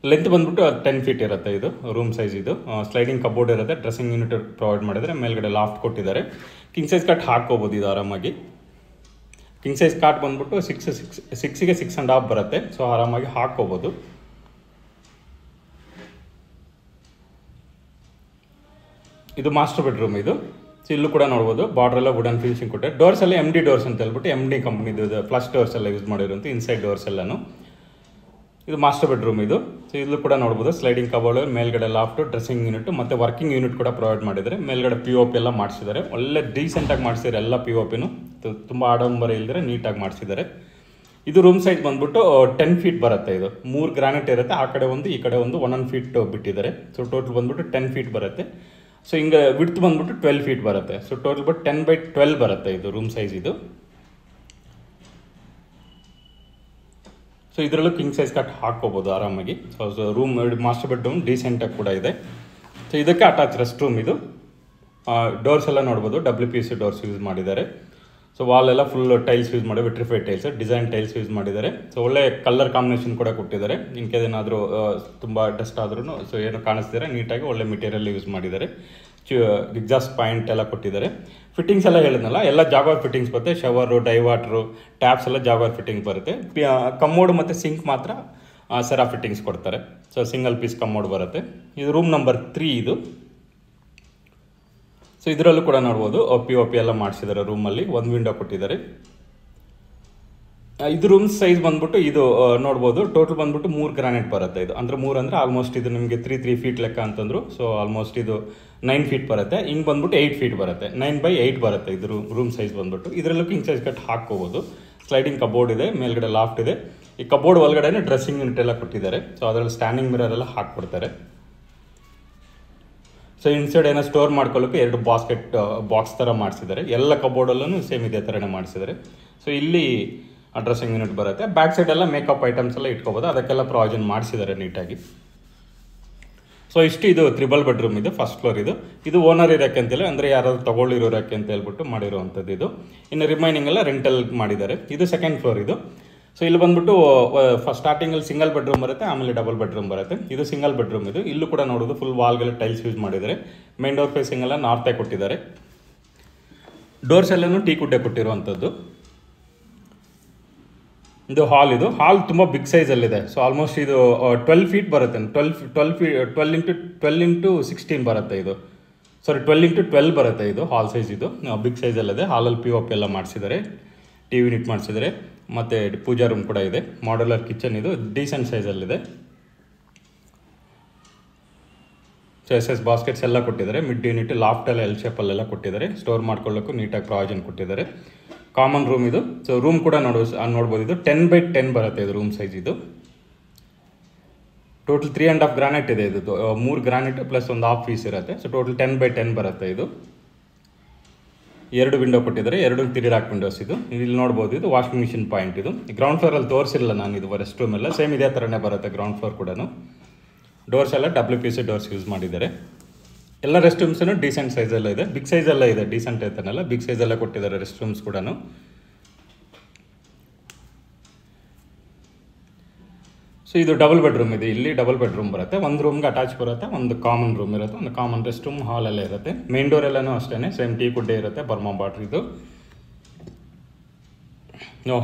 S1: ಲೆಂತ್ ಬಂದ್ಬಿಟ್ಟು 10 ಫೀಟ್ ಇರುತ್ತೆ. ಇದು ರೂಮ್ ಸೈಜ್ ಇದು. ಸ್ಲೈಡಿಂಗ್ ಕಬೋರ್ಡ್ ಇರುತ್ತೆ. ಡ್ರೆಸ್ಸಿಂಗ್ ಯೂನಿಟ್ ಪ್ರೊವೈಡ್ ಮಾಡಿದರೆ ಮೇಲ್ಗಡೆ ಲಾಫ್ಟ್ ಕೊಟ್ಟಿದ್ದಾರೆ. ಕಿಂಗ್ ಸೈಜ್ ಕಟ್ ಹಾಕ್ಕೋಬೋದು ಇದು ಆರಾಮಾಗಿ. ಕಿಂಗ್ ಸೈಜ್ ಕಾಟ್ ಬಂದ್ಬಿಟ್ಟು 6ಗೆ 6.5 ಬರುತ್ತೆ. ಸೊ ಆರಾಮಾಗಿ ಹಾಕ್ಕೋಬೋದು. ಇದು ಮಾಸ್ಟರ್ ಬೆಡ್ರೂಮ್ ಇದು. ಸೊ ಇಲ್ಲೂ ಕೂಡ ನೋಡ್ಬೋದು ಬಾರ್ಡರ್ ಎಲ್ಲ ವುಡನ್ ಫಿನಿಶಿಂಗ್ ಕೊಟ್ಟೆ. ಡೋರ್ಸ್ ಎಲ್ಲ MD ಡೋರ್ಸ್ ಅಂತ ಹೇಳ್ಬಿಟ್ಟು MD ಕಂಪ್ನಿದು ಫ್ಲಶ್ ಡೋರ್ಸ್ ಎಲ್ಲ ಯೂಸ್ ಮಾಡಿರುವಂಥ ಇನ್ಸೈಡ್ ಡೋರ್ಸ್ ಎಲ್ಲನೂ. ಇದು ಮಾಸ್ಟರ್ ಬೆಡ್ರೂಮ್ ಇದು. ಸೊ ಇಲ್ಲೂ ಕೂಡ ನೋಡ್ಬೋದು ಸ್ಲೈಡಿಂಗ್ ಕಬೋರ್ಡ್, ಮೇಲ್ಗಡೆ ಲಾಫ್ಟು, ಡ್ರೆಸ್ಸಿಂಗ್ ಯೂನಿಟ್ ಮತ್ತು ವರ್ಕಿಂಗ್ ಯೂನಿಟ್ ಕೂಡ ಪ್ರೊವೈಡ್ ಮಾಡಿದ್ದಾರೆ. ಮೇಲ್ಗಡೆ POP ಎಲ್ಲ ಮಾಡಿಸಿದ್ದಾರೆ. ಒಳ್ಳೆ ಡೀಸೆಂಟಾಗಿ ಮಾಡಿಸಿದ್ದಾರೆ ಎಲ್ಲ POPನೂ. ತುಂಬ ಆಡಂಬರ ಇಲ್ಲದ್ರೆ ನೀಟಾಗಿ ಮಾಡಿಸಿದ್ದಾರೆ. ಇದು ರೂಮ್ ಸೈಜ್ ಬಂದ್ಬಿಟ್ಟು 10 ಫೀಟ್ ಬರುತ್ತೆ. ಇದು 3 ಗ್ರಾನೈಟ್ ಇರುತ್ತೆ. ಆ ಕಡೆ ಒಂದು, ಈ ಕಡೆ ಒಂದು 1 ಫೀಟ್ ಬಿಟ್ಟಿದ್ದಾರೆ. ಸೊ ಟೋಟಲ್ ಬಂದ್ಬಿಟ್ಟು 10 ಫೀಟ್ ಬರುತ್ತೆ. ಸೊ ಹಿಂಗೆ ವಿಡ್ತ್ ಬಂದ್ಬಿಟ್ಟು 12 ಫೀಟ್ ಬರುತ್ತೆ. ಸೊ ಟೋಟಲ್ ಬಟ್ 10x12 ಬರುತ್ತೆ ಇದು ರೂಮ್ ಸೈಜ್ ಇದು. ಸೊ ಇದರಲ್ಲೂ ಕಿಂಗ್ ಸೈಜ್ ಕಟ್ ಹಾಕ್ಕೋಬೋದು ಆರಾಮಾಗಿ. ಸೊ ರೂಮ್ ಮಾಸ್ಟರ್ ಬೆಡ್ರೂಮ್ ಡೀಸೆಂಟಾಗಿ ಕೂಡ ಇದೆ. ಸೊ ಇದಕ್ಕೆ ಅಟ್ಯಾಚ್ ರೆಸ್ಟ್ ರೂಮ್ ಇದು. ಡೋರ್ಸ್ ಎಲ್ಲ ನೋಡ್ಬೋದು WPC ಡೋರ್ಸ್ ಯೂಸ್ ಮಾಡಿದ್ದಾರೆ. ಸೊ ವಾಲ್ ಎಲ್ಲ ಫುಲ್ ಟೈಲ್ಸ್ ಯೂಸ್ ಮಾಡಿ vitrified tiles, design tiles use ಮಾಡಿದ್ದಾರೆ. ಸೊ ಒಳ್ಳೆ ಕಲರ್ ಕಾಂಬಿನೇಷನ್ ಕೂಡ ಕೊಟ್ಟಿದ್ದಾರೆ. ಇನ್ ಕೇಸ್ ಏನಾದರೂ ತುಂಬ ಡಸ್ಟ್ ಆದ್ರೂ ಸೊ ಏನು ಕಾಣಿಸ್ತಿದ್ದಾರೆ ನೀಟಾಗಿ ಒಳ್ಳೆ ಮೆಟೀರಿಯಲ್ ಯೂಸ್ ಮಾಡಿದ್ದಾರೆ. ಎಕ್ಸಾಸ್ಟ್ ಪಾಯಿಂಟ್ ಎಲ್ಲ ಕೊಟ್ಟಿದ್ದಾರೆ. ಫಿಟ್ಟಿಂಗ್ಸ್ ಎಲ್ಲ ಹೇಳಿದ್ನಲ್ಲ, ಎಲ್ಲ ಜಾಗ್ವಾರ್ ಫಿಟ್ಟಿಂಗ್ಸ್ ಬರುತ್ತೆ. ಶವರು, ಡೈವಾಟ್ರು, ಟ್ಯಾಪ್ಸ್ ಎಲ್ಲ ಜಾಗ್ವಾರ್ ಫಿಟ್ಟಿಂಗ್ಸ್ ಬರುತ್ತೆ. ಕಮ್ಮೋಡ್ ಮತ್ತು ಸಿಂಕ್ ಮಾತ್ರ ಸೆರಾ ಫಿಟ್ಟಿಂಗ್ಸ್ ಕೊಡ್ತಾರೆ. ಸೊ ಸಿಂಗಲ್ ಪೀಸ್ ಕಮ್ಮೋಡ್ ಬರುತ್ತೆ. ಇದು ರೂಮ್ ನಂಬರ್ 3 ಇದು. ಸೊ ಇದರಲ್ಲೂ ಕೂಡ ನೋಡ್ಬೋದು POP ಎಲ್ಲ ಮಾಡಿಸಿದ್ದಾರೆ. ರೂಮಲ್ಲಿ ಒಂದು ವಿಂಡೋ ಕೊಟ್ಟಿದ್ದಾರೆ. ಇದು ರೂಮ್ ಸೈಜ್ ಬಂದ್ಬಿಟ್ಟು ಇದು ನೋಡ್ಬೋದು ಟೋಟಲ್ ಬಂದ್ಬಿಟ್ಟು 3 ಗ್ರಾನೈಟ್ ಬರುತ್ತೆ. ಇದು ಅಂದರೆ 3 ಅಂದರೆ ಆಲ್ಮೋಸ್ಟ್ ಇದು ನಿಮಗೆ 3 ಫೀಟ್ ಲೆಕ್ಕ ಅಂತಂದ್ರು. ಸೊ ಆಲ್ಮೋಸ್ಟ್ ಇದು 9 ಫೀಟ್ ಬರುತ್ತೆ. ಹಿಂಗೆ ಬಂದ್ಬಿಟ್ಟು 8 ಫೀಟ್ ಬರುತ್ತೆ. 9x8 ಬರುತ್ತೆ ಇದು ರೂಮ್ ಸೈಜ್ ಬಂದ್ಬಿಟ್ಟು. ಇದರಲ್ಲೂ ಕಿಂಗ್ ಸೈಜ್ ಕಟ್ ಹಾಕ್ಕೋಬೋದು. ಸ್ಲೈಡಿಂಗ್ ಕಬೋರ್ಡ್ ಇದೆ, ಮೇಲ್ಗಡೆ ಲಾಫ್ಟ್ ಇದೆ. ಈ ಕಬೋರ್ಡ್ ಒಳಗಡೆ ಡ್ರೆಸ್ಸಿಂಗ್ ಯೂನಿಟ್ ಎಲ್ಲ ಕೊಟ್ಟಿದ್ದಾರೆ. ಸೊ ಅದರಲ್ಲಿ ಸ್ಟ್ಯಾಂಡಿಂಗ್ ಮಿರರ್ ಎಲ್ಲ ಹಾಕ್ಬಿಡ್ತಾರೆ. ಸೊ ಇನ್ಸೈಡ್ ಏನೋ ಸ್ಟೋರ್ ಮಾಡ್ಕೊಳ್ಳೋಕೆ 2 ಬಾಕ್ಸ್ ಥರ ಮಾಡಿಸಿದ್ದಾರೆ. ಎಲ್ಲ ಕಬೋರ್ಡಲ್ಲೂ ಸೇಮ್ ಇದೇ ಥರನೇ ಮಾಡಿಸಿದ್ದಾರೆ. ಸೊ ಇಲ್ಲಿ ಡ್ರೆಸ್ಸಿಂಗ್ ಯೂನಿಟ್ ಬರುತ್ತೆ. ಬ್ಯಾಕ್ ಸೈಡ್ ಎಲ್ಲ ಮೇಕಪ್ ಐಟಮ್ಸ್ ಎಲ್ಲ ಇಟ್ಕೋಬೋದು. ಅದಕ್ಕೆಲ್ಲ ಪ್ರಾವಿಷನ್ ಮಾಡಿಸಿದ್ದಾರೆ ನೀಟಾಗಿ. ಸೊ ಇಷ್ಟು ಇದು 3 ಬೆಡ್ರೂಮ್ ಇದು. ಫಸ್ಟ್ ಫ್ಲೋರ್ ಇದು. ಇದು ಓನರ್ ಇರೋಕ್ಕೆ ಅಂತೇಳಿ, ಅಂದರೆ ಯಾರಾದ್ರು ತೊಗೊಳ್ಳಿರೋಕ್ಕೆ ಅಂತ ಹೇಳ್ಬಿಟ್ಟು ಮಾಡಿರುವಂಥದ್ದು ಇದು. ಇನ್ನು ರಿಮೈನಿಂಗ್ ಎಲ್ಲ ರೆಂಟಲ್ ಮಾಡಿದ್ದಾರೆ. ಇದು ಸೆಕೆಂಡ್ ಫ್ಲೋರ್ ಇದು. ಸೊ ಇಲ್ಲಿ ಬಂದ್ಬಿಟ್ಟು ಸ್ಟಾರ್ಟಿಂಗಲ್ಲಿ ಸಿಂಗಲ್ ಬೆಡ್ರೂಮ್ ಬರುತ್ತೆ, ಆಮೇಲೆ ಡಬಲ್ ಬೆಡ್ರೂಮ್ ಬರುತ್ತೆ. ಇದು ಸಿಂಗಲ್ ಬೆಡ್ರೂಮ್ ಇದು. ಇಲ್ಲೂ ಕೂಡ ನೋಡೋದು ಫುಲ್ ವಾಲ್ಗೆಲ್ಲ ಟೈಲ್ಸ್ ಯೂಸ್ ಮಾಡಿದ್ದಾರೆ. ಮೇನ್ ಡೋರ್ ಫೇಸಿಂಗ್ ಎಲ್ಲ ನಾರ್ತೆ ಕೊಟ್ಟಿದ್ದಾರೆ. ಡೋರ್ಸ್ ಎಲ್ಲನೂ ಟೀ ಕುಡ್ಡೆ ಕೊಟ್ಟಿರುವಂಥದ್ದು. ಇದು ಹಾಲ್. ಇದು ಹಾಲ್ ತುಂಬ ಬಿಗ್ ಸೈಜಲ್ಲಿದೆ. ಸೊ ಆಲ್ಮೋಸ್ಟ್ ಇದು 12 ಫೀಟ್ ಬರುತ್ತೆ. 12x16 ಬರುತ್ತೆ ಇದು. ಸಾರಿ 12x12 ಬರುತ್ತೆ ಇದು ಹಾಲ್ ಸೈಜ್. ಇದು ಬಿಗ್ ಸೈಜಲ್ಲಿದೆ. ಹಾಲಲ್ಲಿ POP ಎಲ್ಲ ಮಾಡಿಸಿದ್ದಾರೆ. TV ಯೂನಿಟ್ ಮಾಡಿಸಿದ್ದಾರೆ. ಮತ್ತು ಪೂಜಾ ರೂಮ್ ಕೂಡ ಇದೆ. ಮಾಡ್ಯುಲರ್ ಕಿಚನ್ ಇದು ಡೀಸೆಂಟ್ ಸೈಜಲ್ಲಿದೆ. ಸೊ SS ಬಾಸ್ಕೆಟ್ಸ್ ಎಲ್ಲ ಕೊಟ್ಟಿದ್ದಾರೆ. ಮಿಡ್ ಯೂನಿಟ್ ಲಾಫ್ಟ್ ಎಲ್ಲ L ಶೇಪಲ್ಲೆಲ್ಲ ಕೊಟ್ಟಿದ್ದಾರೆ. ಸ್ಟೋರ್ ಮಾಡ್ಕೊಳ್ಳೋಕ್ಕೂ ನೀಟಾಗಿ ಪ್ರಾವಿಷನ್ ಕೊಟ್ಟಿದ್ದಾರೆ. ಕಾಮನ್ ರೂಮ್ ಇದು. ಸೊ ರೂಮ್ ಕೂಡ ನೋಡ್ಬೋದು. ಇದು 10x10 ಬರುತ್ತೆ ಇದು ರೂಮ್ ಸೈಜ್. ಇದು ಟೋಟಲ್ 3.5 ಗ್ರಾನೈಟ್ ಇದೆ. ಇದು 3 ಗ್ರಾನೈಟ್ ಪ್ಲಸ್ ಒಂದು ಹಾಫ್ ಪೀಸ್ ಇರುತ್ತೆ. ಸೊ ಟೋಟಲ್ 10x10 ಬರುತ್ತೆ ಇದು. 2 ವಿಂಡೋ ಕೊಟ್ಟಿದ್ದಾರೆ, 2 3 ವಿಂಡೋಸ್. ಇದು ಇಲ್ಲಿ ನೋಡ್ಬೋದು. ಇದು ವಾಷಿಂಗ್ ಮಿಷಿನ್ ಪಾಯಿಂಟ್. ಇದು ಗ್ರೌಂಡ್ ಫ್ಲೋರಲ್ಲಿ ತೋರಿಸಿಲ್ಲ ನಾನು. ಇದು ರೆಸ್ಟ್ ರೂಮ್ ಎಲ್ಲ ಸೇಮ್ ಇದೇ ಥರನೇ ಬರುತ್ತೆ. ಗ್ರೌಂಡ್ ಫ್ಲೋರ್ ಕೂಡ ಡೋರ್ಸ್ ಎಲ್ಲ WPC ಡೋರ್ಸ್ ಯೂಸ್ ಮಾಡಿದ್ದಾರೆ. ಎಲ್ಲ ರೆಸ್ಟ್ ರೂಮ್ಸೂ ಡೀಸೆಂಟ್ ಸೈಜೆಲ್ಲ ಇದೆ, ಬಿಗ್ ಸೈಜೆಲ್ಲ ಇದೆ. ಡೀಸೆಂಟ್ ಐತನಲ್ಲ, ಬಿಗ್ ಸೈಜೆಲ್ಲ ಕೊಟ್ಟಿದ್ದಾರೆ ರೆಸ್ಟ್ ರೂಮ್ಸ್ ಕೂಡ. ಸೊ ಇದು ಡಬಲ್ ಬೆಡ್ರೂಮ್ ಇದೆ. ಇಲ್ಲಿ ಡಬಲ್ ಬೆಡ್ರೂಮ್ ಬರುತ್ತೆ. ಒಂದು ರೂಮ್ಗೆ ಅಟ್ಯಾಚ್ ಬರುತ್ತೆ, ಒಂದು ಕಾಮನ್ ರೂಮ್ ಇರುತ್ತೆ, ಒಂದು ಕಾಮನ್ ರೆಸ್ಟ್ ರೂಮ್, ಹಾಲ್ ಎಲ್ಲ ಇರುತ್ತೆ. ಮೇನ್ ಡೋರ್ ಎಲ್ಲನೂ ಅಷ್ಟೇ ಸೇಮ್ ಟೀ ಕುಡ್ಡೆ ಇರುತ್ತೆ, ಬರ್ಮಾ ಬಾಟ್ರ್. ಇದು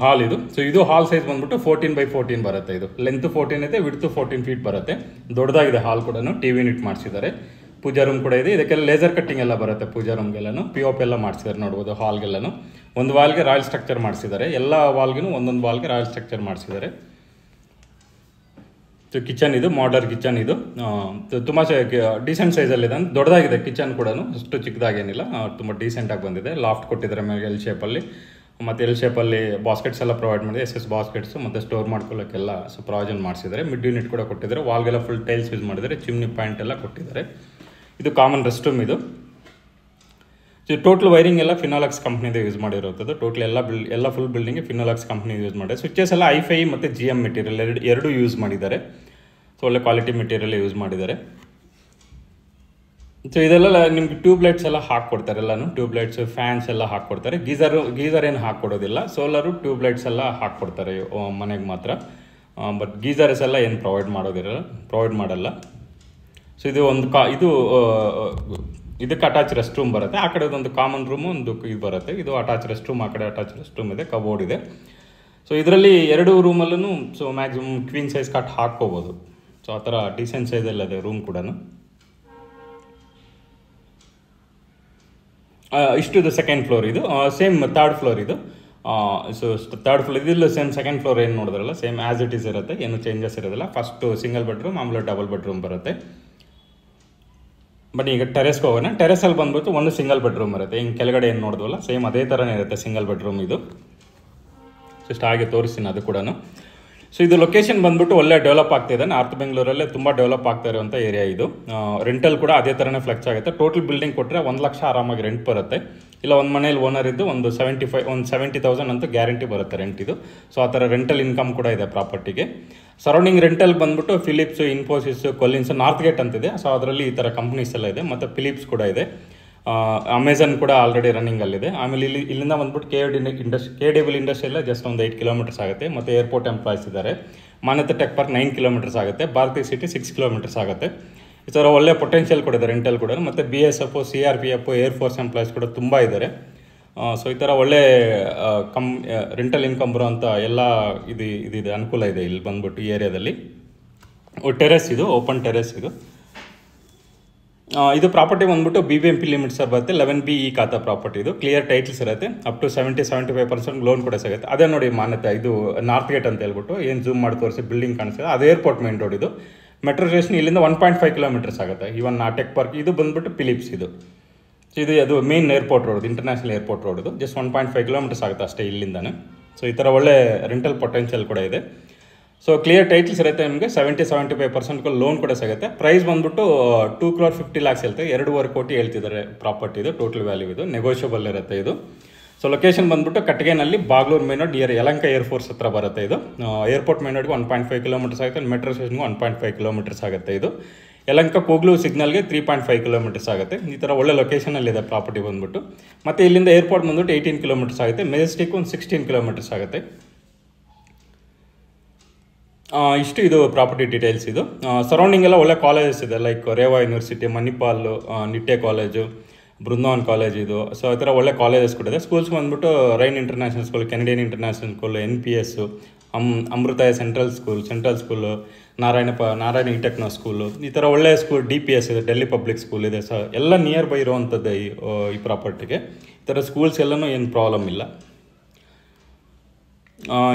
S1: ಹಾಲ್ ಇದು. ಸೊ ಇದು ಹಾಲ್ ಸೈಜ್ ಬಂದ್ಬಿಟ್ಟು 14x14 ಬರುತ್ತೆ. ಇದು ಲೆಂತ್ 14 ಇದೆ, ವಿಡ್ತ್ 14 ಫೀಟ್ ಬರುತ್ತೆ. ದೊಡ್ಡದಾಗಿದೆ ಹಾಲ್ ಕೂಡ. ಟಿವಿ ಯೂನಿಟ್ ಮಾಡಿಸಿದ್ದಾರೆ. ಪೂಜಾ ರೂಮ್ ಕೂಡ ಇದೆ. ಇದಕ್ಕೆಲ್ಲ ಲೇಸರ್ ಕಟ್ಟಿಂಗ್ ಎಲ್ಲ ಬರುತ್ತೆ. ಪೂಜಾ ರೂಮ್ಗೆಲ್ಲೂ POP ಎಲ್ಲ ಮಾಡಿಸಿದ್ದಾರೆ ನೋಡ್ಬೋದು. ಹಾಲ್ಗೆಲ್ಲೂ ಒಂದು ವಾಲ್ಗೆ ರಾಯಲ್ ಸ್ಟ್ರಕ್ಚರ್ ಮಾಡಿಸಿದ್ದಾರೆ. ಎಲ್ಲ ವಾಲ್ಗೂ ಒಂದೊಂದು ವಾಲ್ಗೆ ರಾಯಲ್ ಸ್ಟ್ರಕ್ಚರ್ ಮಾಡಿಸಿದ್ದಾರೆ. ಸೊ ಕಿಚನ್ ಇದು ಮಾಡ್ಯುಲರ್ ಕಿಚನ್. ಇದು ತುಂಬ ಡೀಸೆಂಟ್ ಸೈಜಲ್ಲಿದೆ, ಅಂತ ದೊಡ್ಡದಾಗಿದೆ ಕಿಚನ್ ಕೂಡ. ಅಷ್ಟು ಚಿಕ್ಕದಾಗೇನಿಲ್ಲ, ತುಂಬ ಡೀಸೆಂಟಾಗಿ ಬಂದಿದೆ. ಲಾಫ್ಟ್ ಕೊಟ್ಟಿದ್ದಾರೆ ಮೇಲೆ ಎಲ್ ಶೇಪಲ್ಲಿ, ಮತ್ತು ಎಲ್ ಶೇಪಲ್ಲಿ ಬಾಸ್ಕೆಟ್ಸ್ ಎಲ್ಲ ಪ್ರೊವೈಡ್ ಮಾಡಿದೆ. SS ಬಾಸ್ಕೆಟ್ಸು ಮತ್ತು ಸ್ಟೋರ್ ಮಾಡ್ಕೊಳ್ಳೋಕ್ಕೆಲ್ಲ ಪ್ರಾವಿಷನ್ ಮಾಡಿಸಿದ್ದಾರೆ. ಮಿಡ್ ಯೂನಿಟ್ ಕೂಡ ಕೊಟ್ಟಿದ್ದಾರೆ. ವಾಲ್ಗೆಲ್ಲ ಫುಲ್ ಟೈಲ್ಸ್ ಯೂಸ್ ಮಾಡಿದ್ದಾರೆ. ಚಿಮ್ನಿ ಪಾಯಿಂಟ್ ಎಲ್ಲ ಕೊಟ್ಟಿದ್ದಾರೆ. ಇದು ಕಾಮನ್ ರೆಸ್ಟ್ ರೂಮ್. ಇದು ಟೋಟಲ್ ವೈರಿಂಗ್ ಎಲ್ಲ ಫಿನಾಲಕ್ಸ್ ಕಂಪ್ನಿದೆ ಯೂಸ್ ಮಾಡಿರೋದು. ಟೋಟಲ್ ಎಲ್ಲ ಫುಲ್ ಬಿಲ್ಡಿಂಗ್ ಫಿನಾಲಕ್ಸ್ ಕಂಪ್ನಿ ಯೂಸ್ ಮಾಡಿದೆ. ಸ್ವಿಚಸ್ ಎಲ್ಲ i5 ಮತ್ತು GM ಮೆಟೀರಿಯಲ್ ಎರಡು ಯೂಸ್ ಮಾಡಿದ್ದಾರೆ. ಸೊ ಒಳ್ಳೆ ಕ್ವಾಲಿಟಿ ಮೆಟೀರಿಯಲ್ ಯೂಸ್ ಮಾಡಿದ್ದಾರೆ. ಸೊ ಇದೆಲ್ಲ ನಿಮ್ಗೆ ಟ್ಯೂಬ್ಲೈಟ್ಸ್ ಎಲ್ಲ ಹಾಕ್ಕೊಡ್ತಾರೆ. ಎಲ್ಲನೂ ಟ್ಯೂಬ್ಲೈಟ್ಸ್, ಫ್ಯಾನ್ಸ್ ಎಲ್ಲ ಹಾಕ್ಕೊಡ್ತಾರೆ. ಗೀಸರ್ ಏನು ಹಾಕ್ಕೊಡೋದಿಲ್ಲ. ಸೋಲರು ಟ್ಯೂಬ್ಲೈಟ್ಸ್ ಎಲ್ಲ ಹಾಕ್ಕೊಡ್ತಾರೆ ಮನೆಗೆ ಮಾತ್ರ. ಬಟ್ ಗೀಸರ್ಸ್ ಎಲ್ಲ ಏನು ಪ್ರೊವೈಡ್ ಮಾಡಲ್ಲ. ಸೊ ಇದು ಒಂದು ಇದಕ್ಕೆ ಅಟ್ಯಾಚ್ ರೆಸ್ಟ್ ರೂಮ್ ಬರುತ್ತೆ. ಆ ಕಡೆ ಒಂದು ಕಾಮನ್ ರೂಮು, ಒಂದು ಇದು ಬರುತ್ತೆ. ಇದು ಅಟ್ಯಾಚ್ ರೆಸ್ಟ್ ರೂಮ್, ಆ ಕಡೆ ಅಟ್ಯಾಚ್ ರೆಸ್ಟ್ ರೂಮ್ ಇದೆ, ಕಬೋರ್ಡ್ ಇದೆ. ಸೊ ಇದರಲ್ಲಿ 2 ರೂಮಲ್ಲೂ so maximum queen size cot ಹಾಕ್ಕೋಬೋದು. ಸೊ ಆ ಥರ ಡೀಸೆಂಟ್ ಸೈಜಲ್ಲಿ ಇದೆ ರೂಮ್ ಕೂಡ. ಇಷ್ಟು ಇದು ಸೆಕೆಂಡ್ ಫ್ಲೋರ್. ಇದು ಸೇಮ್ ಥರ್ಡ್ ಫ್ಲೋರ್. ಇದು ಸೊ ಥರ್ಡ್ ಫ್ಲೋರ್ ಇದಿಲ್ಲ, ಸೇಮ್ ಸೆಕೆಂಡ್ ಫ್ಲೋರ್ ಏನು ನೋಡಿದ್ರಲ್ಲ ಸೇಮ್ ಆ್ಯಸ್ ಇಟ್ ಈಸ್ ಇರುತ್ತೆ, ಏನು ಚೇಂಜಸ್ ಇರೋದಿಲ್ಲ. ಫಸ್ಟು ಸಿಂಗಲ್ ಬೆಡ್ರೂಮ್, ಆಮೇಲೆ ಡಬಲ್ ಬೆಡ್ರೂಮ್ ಬರುತ್ತೆ. ಬಟ್ ಈಗ ಟೆರೆಸ್ಗೆ ಹೋಗೋಣ. ಟೆರೆಸಲ್ಲಿ ಬಂದ್ಬಿಟ್ಟು ಒಂದು ಸಿಂಗಲ್ ಬೆಡ್ರೂಮ್ ಇರುತ್ತೆ. ಹಿಂಗೆ ಕೆಳಗಡೆ ಏನು ನೋಡಿದ್ವಲ್ಲ ಸೇಮ್ ಅದೇ ಥರನೇ ಇರುತ್ತೆ ಸಿಂಗಲ್ ಬೆಡ್ರೂಮ್. ಇದು ಜಸ್ಟ್ ಹಾಗೆ ತೋರಿಸ್ತೀನಿ ಅದು ಕೂಡ. ಸೊ ಇದು ಲೊಕೇಶನ್ ಬಂದ್ಬಿಟ್ಟು ಒಳ್ಳೆ ಡೆವಲಪ್ ಆಗ್ತಿದೆ. ನಾರ್ತ್ ಬೆಂಗಳೂರಲ್ಲೇ ತುಂಬ ಡೆವಲಪ್ ಆಗ್ತಾ ಇರುವಂಥ ಏರಿಯಾ ಇದು. ರೆಂಟಲ್ ಕೂಡ ಅದೇ ಥರನೇ ಫ್ಲೆಕ್ಸ್ ಆಗುತ್ತೆ. ಟೋಟಲ್ ಬಿಲ್ಡಿಂಗ್ ಕೊಟ್ಟರೆ 1 ಲಕ್ಷ ಆರಾಮಾಗಿ ರೆಂಟ್ ಬರುತ್ತೆ. ಇಲ್ಲ ಒಂದು ಮನೇಲಿ ಓನರ್ ಇದ್ದು ಒಂದು 70,000 ಅಂತೂ ಗ್ಯಾರಂಟಿ ಬರುತ್ತೆ ರೆಂಟ್ ಇದು. ಸೊ ಆ ಥರ ರೆಂಟಲ್ ಇನ್ಕಮ್ ಕೂಡ ಇದೆ ಪ್ರಾಪರ್ಟಿಗೆ. ಸರೌಂಡಿಂಗ್ ರೆಂಟಲ್ ಬಂದ್ಬಿಟ್ಟು ಫಿಲಿಪ್ಸ್, ಇನ್ಫೋಸಿಸ್, ಕೊಲಿನ್ಸ್, ನಾರ್ತ್ ಗೇಟ್ ಅಂತಿದೆ. ಸೊ ಅದರಲ್ಲಿ ಈ ಥರ ಕಂಪ್ನೀಸ್ ಎಲ್ಲ ಇದೆ. ಮತ್ತು ಫಿಲಿಪ್ಸ್ ಕೂಡ ಇದೆ. ಅಮೆಝಾನ್ ಕೂಡ ಆಲ್ರೆಡಿ ರನ್ನಿಂಗಲ್ಲಿದೆ. ಆಮೇಲೆ ಇಲ್ಲಿಂದ ಬಂದ್ಬಿಟ್ಟು KDB ಇಂಡಸ್ಟ್ರಿ ಎಲ್ಲ ಜಸ್ಟ್ ಒಂದು 8 ಕಿಲೋಮೀಟರ್ಸ್ ಆಗುತ್ತೆ. ಮತ್ತು ಏರ್ಪೋರ್ಟ್ ಎಂಪ್ಲಾಯ್ಸ್ ಇದ್ದಾರೆ. ಮಾನ್ಯತೆ ಟೆಕ್ ಪಾರ್ಕ್ 9 ಕಿಲೋಮೀಟರ್ಸ್ ಆಗುತ್ತೆ. ಭಾರತಿ ಸಿಟಿ 6 ಕಿಲೋಮೀಟರ್ಸ್ ಆಗುತ್ತೆ. ಈ ಥರ ಒಳ್ಳೆ ಪೊಟೆನ್ಷಿಯಲ್ ಕೂಡ ಇದೆ ರೆಂಟಲ್ ಕೂಡ. ಮತ್ತು BSF, CRPF, ಏರ್ಫೋರ್ಸ್ ಎಂಪ್ಲಾಯ್ಸ್ ಕೂಡ ತುಂಬ ಇದ್ದಾರೆ. ಸೊ ಈ ಥರ ಒಳ್ಳೆ ರೆಂಟಲ್ ಇನ್ಕಮ್ ಬರೋವಂಥ ಎಲ್ಲ ಇದು ಅನುಕೂಲ ಇದೆ ಇಲ್ಲಿ ಬಂದ್ಬಿಟ್ಟು ಈ ಏರಿಯಾದಲ್ಲಿ. ಟೆರೆಸ್ ಇದು, ಓಪನ್ ಟೆರೆಸ್ ಇದು. ಇದು ಪ್ರಾಪರ್ಟಿ ಬಂದ್ಬಿಟ್ಟು BBMP ಲಿಮಿಟ್ಸ್ ಬರುತ್ತೆ. 11B ಈ ಖಾತಾ ಪ್ರಾಪರ್ಟಿ. ಇದು ಕ್ಲಿಯರ್ ಟೈಟಲ್ಸ್ ಇರುತ್ತೆ. ಅಪ್ ಟು 70-75% ಲೋನ್ ಕೂಡ ಸಿಗುತ್ತೆ. ಅದೇ ನೋಡಿ ಮಾನ್ಯತೆ. ಇದು ನಾರ್ತ್ ಗೇಟ್ ಅಂತ ಹೇಳ್ಬಿಟ್ಟು ಏನು ಜೂಮ್ ಮಾಡಿ ತೋರಿಸಿ ಬಿಲ್ಡಿಂಗ್ ಕಾಣಿಸ್ತದೆ, ಅದು ಏರ್ಪೋರ್ಟ್ ಮೇನ್ ರೋಡ್. ಇದು ಮೆಟ್ರೋ ಸ್ಟೇಷನ್ ಇಲ್ಲಿಂದ 1.5 ಕಿಲೋಮೀಟರ್ಸ್ ಆಗುತ್ತೆ. ಇವನ್ ಟೆಕ್ ಪಾರ್ಕ್ ಇದು ಬಂದ್ಬಿಟ್ಟು ಫಿಲಿಪ್ಸ್. ಇದು ಅದು main airport road, international airport road. ಇದು ಜಸ್ಟ್ 1.5 ಕಿಲೋಮೀಟರ್ಸ್ ಆಗುತ್ತೆ ಅಷ್ಟೇ ಇಲ್ಲಿಂದಾನೆ. ಸೊ ಈ ಥರ ಒಳ್ಳೆ ರೆಂಟಲ್ ಪೊಟೆನ್ಷಿಯಲ್ ಕೂಡ ಇದೆ. ಸೊ ಕ್ಲಿಯರ್ ಟೈಟಲ್ಸ್ ಇರುತ್ತೆ. ನಿಮಗೆ 70-75% ಲೋನ್ ಕೂಡ ಸಿಗುತ್ತೆ. ಪ್ರೈಸ್ ಬಂದ್ಬಿಟ್ಟು 2,50,00,000 ಹೇಳ್ತಾರೆ. 2.5 ಕೋಟಿ ಹೇಳ್ತಿದ್ದಾರೆ ಪ್ರಾಪರ್ಟಿ. ಇದು ಟೋಟಲ್ ವ್ಯಾಲ್ಯೂ. ಇದು ನೆಗೋಷಿಯಬಲ್ ಇರುತ್ತೆ ಇದು. ಸೊ ಲೊಕೇಶನ್ ಬಂದ್ಬಿಟ್ಟು ಕಟ್ಟಿಗೆನಲ್ಲಿ Bagalur main road Yelahanka air force ಹತ್ರ ಬರುತ್ತೆ. ಇದು ಏರ್ಪೋರ್ಟ್ ಮೇನ್ ರೋಡ್ಗೆ 1.5 ಕಿಲೋಮೀಟರ್ಸ್ ಆಗುತ್ತೆ. ಮೆಟ್ರೋ ಸ್ಟೇಷನ್ಗೆ 1.5 ಕಿಲೋಮೀಟರ್ಸ್ ಆಗುತ್ತೆ. ಇದು ಯಲಹಂಕ ಕೂಗ್ಲು ಸಿಗ್ನಲ್ಗೆ 3.5 ಕಿಲೋಮೀಟರ್ಸ್ ಆಗುತ್ತೆ. ಈ ಥರ ಒಳ್ಳೆ ಲೊಕೇಶನಲ್ಲಿದೆ ಪ್ರಾಪರ್ಟಿ ಬಂದ್ಬಿಟ್ಟು. ಮತ್ತು ಇಲ್ಲಿಂದ ಏರ್ಪೋರ್ಟ್ ಬಂದ್ಬಿಟ್ಟು 18 ಕಿಲೋಮೀಟರ್ಸ್ ಆಗುತ್ತೆ. ಮೆಜೆಸ್ಟಿಕ್ ಒಂದು 16 ಕಿಲೋಮೀಟರ್ಸ್ ಆಗುತ್ತೆ. ಇಷ್ಟು ಇದು ಪ್ರಾಪರ್ಟಿ ಡೀಟೇಲ್ಸ್. ಇದು ಸರೌಂಡಿಂಗ್ ಎಲ್ಲ ಒಳ್ಳೆ ಕಾಲೇಜಸ್ ಇದೆ, like Reva university, Manipal, Nitte college, Brindavan college. ಇದು ಸೊ ಈ ಥರ ಒಳ್ಳೆ ಕಾಲೇಜಸ್ ಕೂಡ ಇದೆ. ಸ್ಕೂಲ್ಸ್ ಬಂದ್ಬಿಟ್ಟು Ryan international school, Canadian international school, NPS, ಅಮೃತಾಯ central school, Narayana techno school, ಈ ಥರ ಒಳ್ಳೆ ಸ್ಕೂಲ್. DPS ಇದೆ, ಡೆಲ್ಲಿ ಪಬ್ಲಿಕ್ ಸ್ಕೂಲ್ ಇದೆ. ಸೊ ಎಲ್ಲ ನಿಯರ್ ಬೈ ಇರುವಂಥದ್ದು ಈ ಪ್ರಾಪರ್ಟಿಗೆ. ಈ ಥರ ಸ್ಕೂಲ್ಸ್ ಎಲ್ಲನೂ ಏನು ಪ್ರಾಬ್ಲಮ್ ಇಲ್ಲ.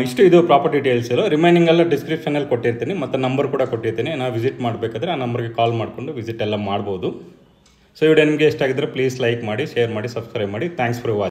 S1: ಇಷ್ಟು ಇದು ಪ್ರಾಪರ್ಟಿ ಡೀಟೇಲ್ಸ್ ಇರೋ. ರಿಮೈನಿಂಗ್ ಎಲ್ಲ ಡಿಸ್ಕ್ರಿಪ್ಷನಲ್ಲಿ ಕೊಟ್ಟಿರ್ತೀನಿ, ಮತ್ತು ನಂಬರ್ ಕೂಡ ಕೊಟ್ಟಿರ್ತೀನಿ. ನಾವು ವಿಸಿಟ್ ಮಾಡಬೇಕಾದ್ರೆ ಆ ನಂಬರ್ಗೆ ಕಾಲ್ ಮಾಡಿಕೊಂಡು ವಿಸಿಟ್ ಎಲ್ಲ ಮಾಡ್ಬೋದು. ಸೊ ಈ ವಿಡಿಯೋ ನಿಮಗೆ ಇಷ್ಟ ಆಗಿದ್ರೆ ಪ್ಲೀಸ್ ಲೈಕ್ ಮಾಡಿ, ಶೇರ್ ಮಾಡಿ, ಸಬ್ಸ್ಕ್ರೈಬ್ ಮಾಡಿ. Thanks for watching.